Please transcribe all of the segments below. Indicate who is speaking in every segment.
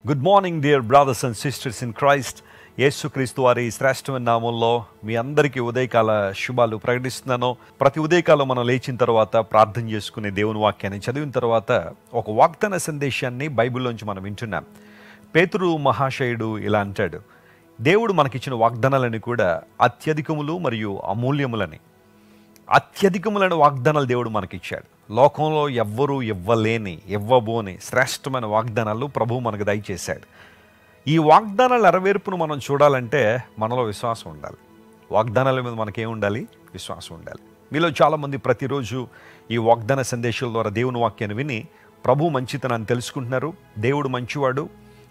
Speaker 1: Good morning dear brothers and sisters in Christ. యేసుక్రీస్తు వారి శ్రేష్టమైన నామంలో మీ అందరికీ ఉదయకాల శుభాలు ప్రకటిస్తున్నాను. ప్రతి ఉదయకాలం మనం లేచిన తర్వాత ప్రార్థన చేసుకునే దేవుని వాక్యాన్ని చదివిన తర్వాత ఒక వాగ్దాన సందేశాన్ని బైబిల్లోంచి మనం వింటున్నాం. పేతురు మహాశయుడు ఇలా అంటాడు, దేవుడు మనకిచ్చిన వాగ్దానాలని కూడా అత్యధికములు మరియు అమూల్యములని. అత్యధికములైన వాగ్దానాలు దేవుడు మనకిచ్చాడు. లోకంలో ఎవ్వరూ ఇవ్వబోని శ్రేష్టమైన వాగ్దానాలు ప్రభువు మనకు దయచేశాడు. ఈ వాగ్దానాల నెరవేర్పును మనం చూడాలంటే మనలో విశ్వాసం ఉండాలి. వాగ్దానాల మీద మనకేం ఉండాలి? విశ్వాసం ఉండాలి. మీలో చాలామంది ప్రతిరోజు ఈ వాగ్దాన సందేశాల ద్వారా దేవుని వాక్యాన్ని విని ప్రభు మంచితనాన్ని తెలుసుకుంటున్నారు. దేవుడు మంచివాడు,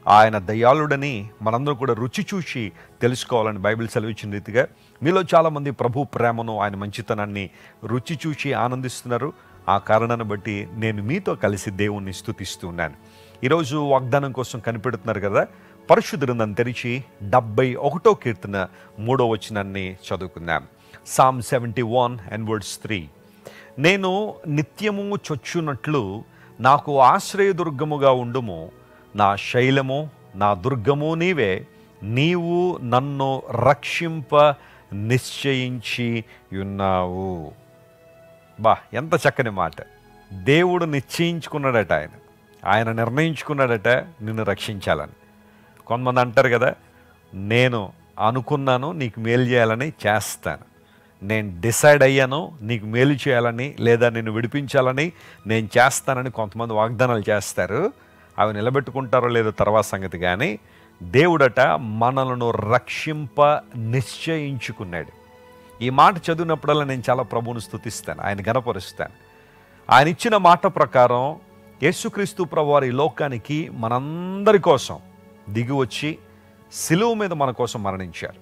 Speaker 1: ఆయన దయాళుడని మనందరూ కూడా రుచి చూసి తెలుసుకోవాలని బైబిల్ సెలవిచ్చిన రీతిగా మీలో చాలామంది ప్రభు ప్రేమను, ఆయన మంచితనాన్ని రుచి చూసి ఆనందిస్తున్నారు. ఆ కారణాన్ని బట్టి నేను మీతో కలిసి దేవుణ్ణి స్తుతిస్తున్నాను. ఈరోజు వాగ్దానం కోసం కనిపెడుతున్నారు కదా, పరిశుద్ధ గ్రంథం తెరిచి 71వ కీర్తన 3వ వచనాన్ని చదువుకుందాం. Psalm 71 and verse 3. నేను నిత్యము చొచ్చునట్లు నాకు ఆశ్రయదుర్గముగా ఉండుము, నా శైలము నా దుర్గము నీవే, నీవు నన్ను రక్షింప నిశ్చయించి ఉన్నావు. ఎంత చక్కని మాట. దేవుడు నిశ్చయించుకున్నాడట, ఆయన నిర్ణయించుకున్నాడట నిన్ను రక్షించాలని. కొంతమంది అంటారు కదా, నేను అనుకున్నాను నీకు మేలు చేయాలని చేస్తాను, నేను డిసైడ్ అయ్యాను నీకు మేలు చేయాలని లేదా నిన్ను విడిపించాలని నేను చేస్తానని కొంతమంది వాగ్దానాలు చేస్తారు. అవి నిలబెట్టుకుంటారో లేదో తర్వాత సంగతి. కానీ దేవుడట మనలను రక్షింప నిశ్చయించుకున్నాడు. ఈ మాట చదివినప్పుడల్లా నేను చాలా ప్రభువును స్తుతిస్తాను, ఆయన ఘనపరుస్తాను. ఆయన ఇచ్చిన మాట ప్రకారం యేసుక్రీస్తు ప్రభువారు ఈ లోకానికి మనందరి కోసం దిగి వచ్చి సిలువ మీద మన కోసం మరణించారు.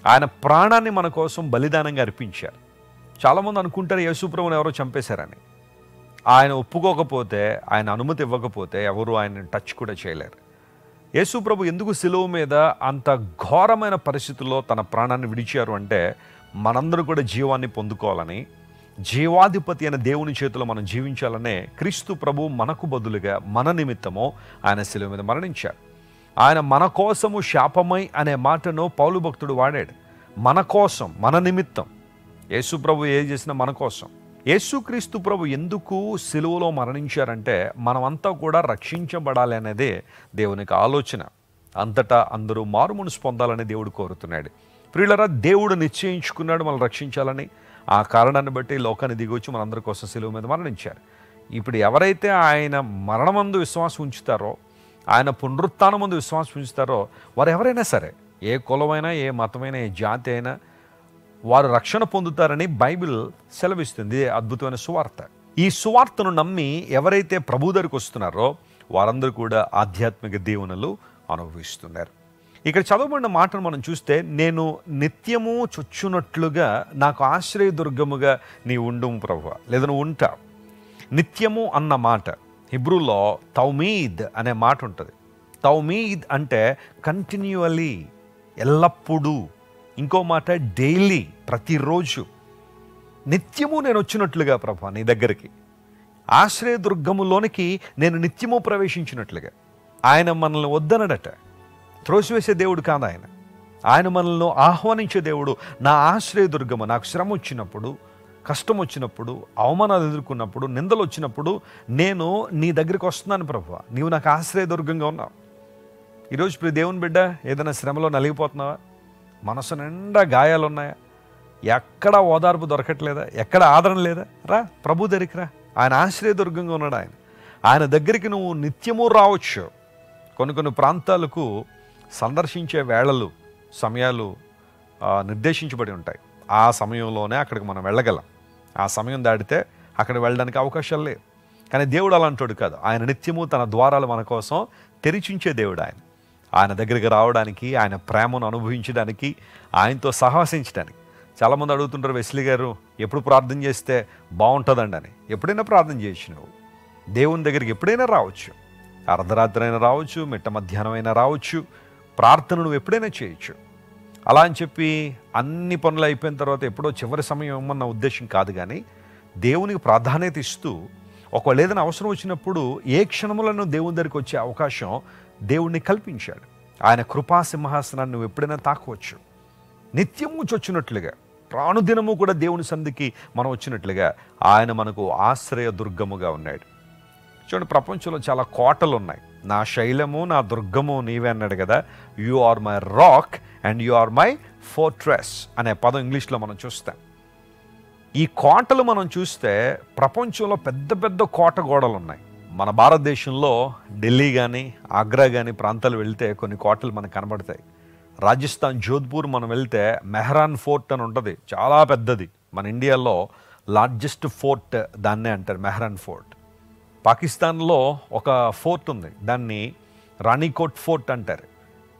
Speaker 1: ఆయన ప్రాణాన్ని మన కోసం బలిదానంగా అర్పించారు. చాలామంది అనుకుంటారు యేసు ప్రభువుని ఎవరో చంపేశారని. ఆయన ఒప్పుకోకపోతే, ఆయన అనుమతి ఇవ్వకపోతే ఎవరు ఆయన టచ్ కూడా చేయలేరు. యేసు ప్రభు ఎందుకు సిలువ మీద అంత ఘోరమైన పరిస్థితుల్లో తన ప్రాణాన్ని విడిచారు అంటే, మనందరూ కూడా జీవాన్ని పొందుకోవాలని, జీవాధిపతి అయిన దేవుని చేతిలో మనం జీవించాలనే క్రీస్తు ప్రభు మనకు బదులుగా మన నిమిత్తము ఆయన సిలువ మీద మరణించారు. ఆయన మన కోసము శాపమై అనే మాటను పౌలు భక్తుడు వాడాడు. మన కోసం, మన నిమిత్తం. యేసు ప్రభు ఏం చేసినా మన కోసం. యేసుక్రీస్తు ప్రభు ఎందుకు సిలువలో మరణించారంటే, మనమంతా కూడా రక్షించబడాలి అనేదే దేవునికి ఆలోచన. అంతటా అందరూ మారుమనసు పొందాలని దేవుడు కోరుతున్నాడు. ప్రియులరా, దేవుడు నిశ్చయించుకున్నాడు మనం రక్షించాలని. ఆ కారణాన్ని బట్టి లోకాన్ని దిగొచ్చి మనందరి కోసం సిలువ మీద మరణించారు. ఇప్పుడు ఎవరైతే ఆయన మరణమందు విశ్వాసం ఉంచుతారో, ఆయన పునరుత్థానమందు విశ్వాసం ఉంచుతారో, వారు ఎవరైనా సరే, ఏ కులమైనా, ఏ మతమైనా, ఏ జాతి అయినా వారు రక్షణ పొందుతారని బైబిల్ సెలవిస్తుంది. అద్భుతమైన సువార్త. ఈ సువార్తను నమ్మి ఎవరైతే ప్రభు దగ్గరికి వస్తున్నారో వారందరూ కూడా ఆధ్యాత్మిక దీవెనలు అనుభవిస్తున్నారు. ఇక్కడ చదవబడిన మాటను మనం చూస్తే, నేను నిత్యము చొచ్చునట్లుగా నాకు ఆశ్రయదుర్గముగా నీ ఉండుము ప్రభువా, లేదా నువ్వు ఉంటావు. నిత్యము అన్న మాట హిబ్రూలో తౌమీద్ అనే మాట ఉంటుంది. తౌమీద్ అంటే కంటిన్యూవలీ, ఎల్లప్పుడూ. ఇంకో మాట డైలీ, ప్రతిరోజు. నిత్యము నేను వచ్చినట్లుగా ప్రభా నీ దగ్గరికి, ఆశ్రయదుర్గములోనికి నేను నిత్యము ప్రవేశించినట్లుగా. ఆయన మనల్ని వద్దనడట, త్రోసివేసే దేవుడు కాదు ఆయన. ఆయన మనల్ని ఆహ్వానించే దేవుడు. నా ఆశ్రయదుర్గము, నాకు శ్రమ వచ్చినప్పుడు, కష్టం వచ్చినప్పుడు, అవమానాలు ఎదుర్కొన్నప్పుడు, నిందలు వచ్చినప్పుడు నేను నీ దగ్గరికి వస్తున్నాను ప్రభువా, నీవు నాకు ఆశ్రయదుర్గంగా ఉన్నావు. ఈరోజు ఇప్పుడు దేవుని బిడ్డ ఏదైనా శ్రమలో నలిగిపోతున్నావా? మనసు నిండా గాయాలు ఉన్నాయా? ఎక్కడ ఓదార్పు దొరకట్లేదా? ఎక్కడ ఆదరణ లేదా? రా ప్రభు దగ్గరికి రా. ఆయన ఆశ్రయదుర్గంగా ఉన్నాడు. ఆయన దగ్గరికి నువ్వు నిత్యము రావచ్చు. కొన్ని ప్రాంతాలకు సందర్శించే వేళలు, సమయాలు నిర్దేశించబడి ఉంటాయి. ఆ సమయంలోనే అక్కడికి మనం వెళ్ళగలం. ఆ సమయం దాటితే అక్కడ వెళ్ళడానికి అవకాశాలు లేవు. కానీ దేవుడు అలాంటోడు కాదు. ఆయన నిత్యము తన ద్వారాలు మన కోసం తెరిచించే దేవుడు. ఆయన దగ్గరికి రావడానికి, ఆయన ప్రేమను అనుభవించడానికి, ఆయనతో సహవసించడానికి. చాలామంది అడుగుతుంటారు, వెస్లీ గారు ఎప్పుడు ప్రార్థన చేస్తే బాగుంటుందండి అని. ఎప్పుడైనా ప్రార్థన చేయొచ్చు. నువ్వు దేవుని దగ్గరికి ఎప్పుడైనా రావచ్చు. అర్ధరాత్రి అయినా రావచ్చు, మిట్ట మధ్యాహ్నం అయినా రావచ్చు. ప్రార్థన నువ్వు ఎప్పుడైనా చేయొచ్చు. అలా అని చెప్పి అన్ని పనులు అయిపోయిన తర్వాత ఎప్పుడో చివరి సమయం ఇవ్వమన్న ఉద్దేశం కాదు. కానీ దేవునికి ప్రాధాన్యత ఇస్తూ ఒకవేళ ఏదైనా అవసరం వచ్చినప్పుడు ఏ క్షణములను దేవుని దగ్గరికి వచ్చే అవకాశం దేవుణ్ణి కల్పించాడు. ఆయన కృపా సింహాసనాన్ని నువ్వు ఎప్పుడైనా తాకవచ్చు. నిత్యము చొచ్చినట్లుగా ప్రాణుదినము కూడా దేవుని సన్నిధికి మనం వచ్చినట్లుగా ఆయన మనకు ఆశ్రయ దుర్గముగా ఉన్నాడు. చూడండి, ప్రపంచంలో చాలా కోటలు ఉన్నాయి. నా శైలము నా దుర్గము నీవే అన్నాడు కదా. You are my rock and you are my fortress అనే పదం ఇంగ్లీష్లో మనం చూస్తాం. ఈ కోటలు మనం చూస్తే ప్రపంచంలో పెద్ద పెద్ద కోట గోడలు ఉన్నాయి. మన భారతదేశంలో ఢిల్లీ కానీ ఆగ్రా కానీ ప్రాంతాలు వెళ్తే కొన్ని కోటలు మనకు కనబడతాయి. రాజస్థాన్ జోధ్పూర్ మనం వెళ్తే మెహ్రాన్ ఫోర్ట్ అని ఉంటుంది, చాలా పెద్దది. మన ఇండియాలో లార్జెస్ట్ ఫోర్ట్ దాన్నే అంటారు, మెహ్రాన్ ఫోర్ట్. పాకిస్తాన్లో ఒక ఫోర్ట్ ఉంది, దాన్ని రాణికోట్ ఫోర్ట్ అంటారు.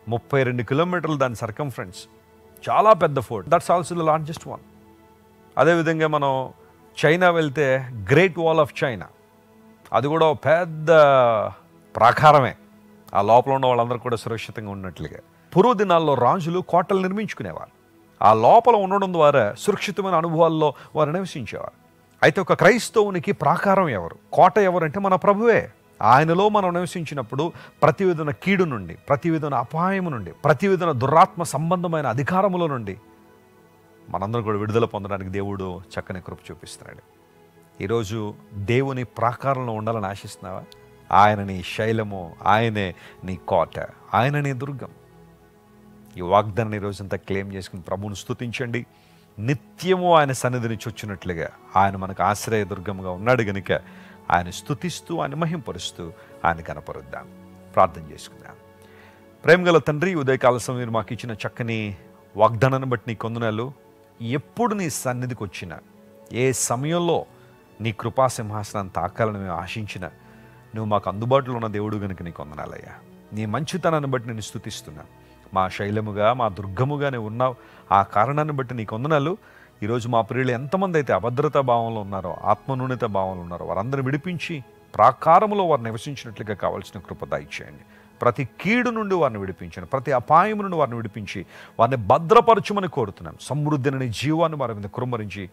Speaker 1: 32 కిలోమీటర్లు దాని సర్కంఫరెన్స్, చాలా పెద్ద fort. That's also the largest one. అదేవిధంగా మనం చైనా వెళ్తే గ్రేట్ వాల్ ఆఫ్ చైనా, అది కూడా పెద్ద ప్రాకారమే. ఆ లోపల ఉన్న వాళ్ళందరూ కూడా సురక్షితంగా ఉన్నట్లుగా. పూర్వ దినాల్లో రాజులు కోటలు నిర్మించుకునేవారు. ఆ లోపల ఉండడం ద్వారా సురక్షితమైన అనుభవాల్లో వారు నివసించేవారు. అయితే ఒక క్రైస్తవునికి ప్రాకారం ఎవరు, కోట ఎవరంటే మన ప్రభువే. ఆయనలో మనం నివసించినప్పుడు ప్రతి విధమైన కీడు నుండి, ప్రతి విధమైన అపాయము నుండి, ప్రతి విధమైన దురాత్మ సంబంధమైన అధికారముల నుండి మనందరం కూడా విడుదల పొందడానికి దేవుడు చక్కని కృప చూపిస్తున్నాడు. ఈరోజు దేవుని ప్రాకారంలో ఉండాలని ఆశిస్తున్నావా? ఆయన నీ శైలము, ఆయనే నీ కోట, ఆయన నీ దుర్గం. ఈ వాగ్దానాన్ని ఈరోజంతా క్లెయిమ్ చేసుకుని ప్రభువును స్తుతించండి. నిత్యము ఆయన సన్నిధిని చొచ్చినట్లుగా ఆయన మనకు ఆశ్రయ దుర్గంగా ఉన్నాడు గనుక ఆయన స్తుతిస్తూ, ఆయన మహింపరుస్తూ ఆయన కనపరుద్దాం. ప్రార్థన చేసుకుందాం. ప్రేమగల తండ్రి, ఉదయకాల సమయం మాకు ఇచ్చిన చక్కని వాగ్దానాన్ని బట్టి నీ కొందనాలు. ఎప్పుడు నీ సన్నిధికి వచ్చినా, ఏ సమయంలో నీ కృపా సింహాసనాన్ని తాకాలని మేము ఆశించిన నువ్వు మాకు అందుబాటులో ఉన్న దేవుడు కనుక నీ కొందనాలయ్యా. నీ మంచితనాన్ని బట్టి నేను స్తుతిస్తున్నాను. మా శైలముగా, మా దుర్గముగా నువ్వు ఉన్నావు. ఆ కారణాన్ని బట్టి నీ కొందనాలు. ఈరోజు మా ప్రియులు ఎంతమంది అయితే అభద్రతా భావంలో ఉన్నారో, ఆత్మన్యూనత భావంలో ఉన్నారో, వారందరిని విడిపించి ప్రాకారములో వారు నివసించినట్లుగా కావాల్సిన కృప దయచేయండి. ప్రతి కీడు నుండి వారిని విడిపించండి, ప్రతి అపాయం నుండి వారిని విడిపించి వారిని భద్రపరచమని కోరుతున్నాం. సమృద్ధిని జీవాన్ని వారి మీద కురుమరించి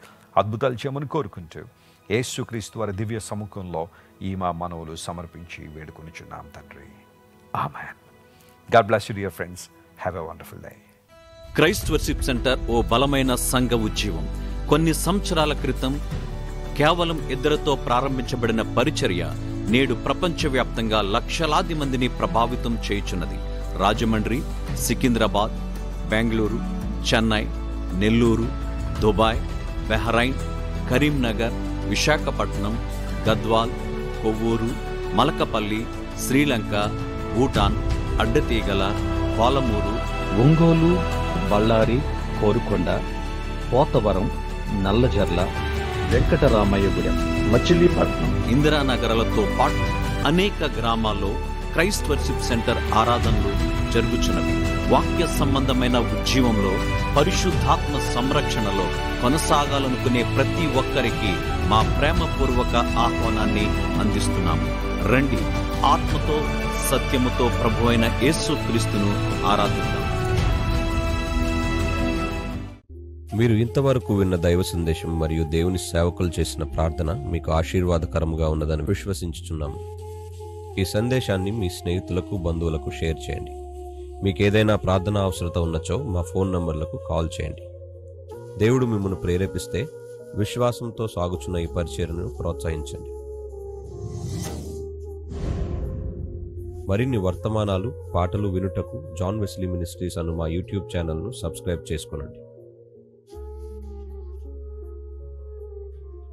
Speaker 1: అద్భుతాలు చేయమని కోరుకుంటూ యేసుక్రీస్తు వారి దివ్య సముఖంలో ఈ మా మనవులు సమర్పించి వేడుకొనిచున్నాం తండ్రి. ఆమేన్. God bless you dear friends. Have a wonderful day.
Speaker 2: Christ worship centre ఓ బలమైన సంఘ ఉద్యమం. కొన్ని సంవత్సరాల క్రితం కేవలం ఇద్దరితో ప్రారంభించబడిన పరిచర్య నేడు ప్రపంచవ్యాప్తంగా లక్షలాది మందిని ప్రభావితం చేయుచున్నది. రాజమండ్రి, సికింద్రాబాద్, బెంగళూరు, చెన్నై, నెల్లూరు, దుబాయ్, బెహ్రైన్, కరీంనగర్, విశాఖపట్నం, గద్వాల్, కొవ్వూరు, మలకపల్లి, శ్రీలంక, భూటాన్, అడ్డతీగల, పాలమూరు,
Speaker 3: ఒంగోలు, బళ్ళారి, కోరుకొండ, పోతవరం, నల్లజర్ల, వెంకటరామయ్యగూడెం, మచిలీపట్నం,
Speaker 2: ఇందిరానగర్లతో పాటు అనేక గ్రామాల్లో క్రైస్ట్ వర్షిప్ సెంటర్ ఆరాధనలు జరుగుచున్నవి. వాక్య సంబంధమైన ఉద్యమంలో, పరిశుద్ధాత్మ సంరక్షణలో కొనసాగాలనుకునే ప్రతి ఒక్కరికి మా ప్రేమపూర్వక ఆహ్వానాన్ని అందిస్తున్నాము. రండి, ఆత్మతో సత్యముతో ప్రభువైన యేసుక్రీస్తును ఆరాధిద్దాం.
Speaker 4: మీరు ఇంతవరకు విన్న దైవ సందేశం మరియు దేవుని సేవకులు చేసిన ప్రార్థన మీకు ఆశీర్వాదకరముగా ఉన్నదని విశ్వసించుచున్నాము. ఈ సందేశాన్ని మీ స్నేహితులకు, బంధువులకు షేర్ చేయండి. మీకు ఏదైనా ప్రార్థన అవసరత ఉన్నచో మా ఫోన్ నంబర్లకు కాల్ చేయండి. దేవుడు మిమ్మల్ని ప్రేరేపిస్తే విశ్వాసంతో సాగుచున్న ఈ పరిచర్యను ప్రోత్సహించండి. మరిన్ని వర్తమానాలు, పాటలు వినుటకు జాన్ వెస్లీ మినిస్ట్రీస్ అను మా యూట్యూబ్ ఛానల్ను సబ్స్క్రైబ్ చేసుకొనండి.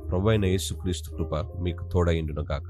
Speaker 4: ప్రభువైన యేసుక్రీస్తు కృప మీకు తోడైండును గాక.